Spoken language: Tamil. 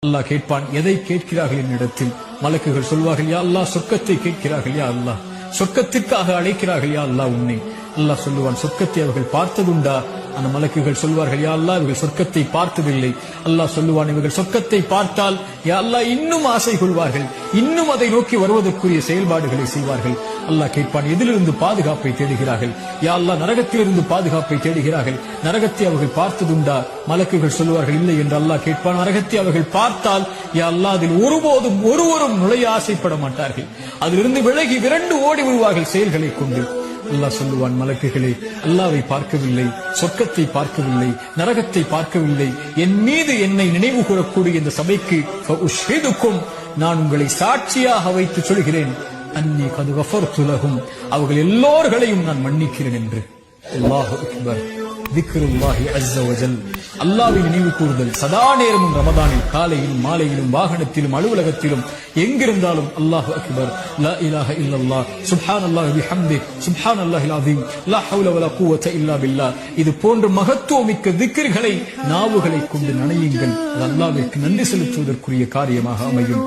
அல்லாஹ் கேட்பான், எதை கேட்கிறார்கள் என்னிடத்தில்? மலக்குகள் சொல்வார்கள், யா அல்லாஹ் சொர்க்கத்தை கேட்கிறார்கள், யா அல்லாஹ் சொர்க்கத்திற்காக அழைக்கிறார்கள், யா அல்லாஹ் உன்னை. அல்லாஹ் சொல்லுவான், சொர்க்கத்தை அவர்கள் பார்த்ததுண்டா? அந்த மலக்குகள் சொல்வார்கள், யா அல்லாஹ் இவர்கள் சொர்க்கத்தை பார்த்ததில்லை. அல்லாஹ் சொல்லுவான், இவர்கள் சொர்க்கத்தை பார்த்தால் யா அல்லாஹ் இன்னும் ஆசை கொள்வார்கள், இன்னும் அதை நோக்கி வருவதற்குரிய செயல்பாடுகளை செய்வார்கள். அல்லாஹ் கேட்பான், எதிலிருந்து பாதுகாப்பை தேடுகிறார்கள்? யா அல்லாஹ் நரகத்திலிருந்து பாதுகாப்பை தேடுகிறார்கள். நரகத்தை அவர்கள் பார்த்ததுண்டா? மலக்குகள் சொல்வார்கள், இல்லை என்று அல்லாஹ் கேட்பான், நரகத்தை அவர்கள் பார்த்தால் யா அல்லாஹ் அதில் ஒருபோதும் ஒருவரும் நுழைய ஆசைப்பட மாட்டார்கள். அதிலிருந்து விலகி விரண்டு ஓடி வருவார்கள் செயல்களை கொண்டு. அல்லாஹ் சொல்லுவான், மலக்குகளே, அல்லாஹ்வை பார்க்கவில்லை, சொர்க்கத்தை பார்க்கவில்லை, நரகத்தை பார்க்கவில்லை, என் மீது என்னை நினைவு கூறக்கூடிய இந்த சபைக்கு நான் உங்களை சாட்சியாக வைத்து சொல்கிறேன், அன்னி கது கஃபர்து லஹும், அவர்கள் எல்லோர்களையும் நான் மன்னிக்கிறேன் என்று. அல்லாஹு அக்பர். திக்ருல்லாஹி அஸ்ஸ வஜல், அல்லாஹ்வை நினைவு கூறுதல் சதா நேரமும் ரமதானில் காலையிலும் மாலையிலும் வாகனத்திலும் அலுவலகத்திலும் எங்கிருந்தாலும் அல்லாஹு அக்பர், லா இலாஹ இல்லல்லாஹ், சுப்ஹானல்லாஹி வபிஹம்தி, சுப்ஹானல்லாஹில் அஸீம், லா ஹவ்ல வலா குவத இல்லா பில்லாஹ். இது போன்ற மகத்துவமிக்க திக்ர்களை நாவுகளை கொண்டு நனையுங்கள். அது அல்லாஹ்விற்கு நன்றி செலுத்துவதற்குரிய காரியமாக அமையும்.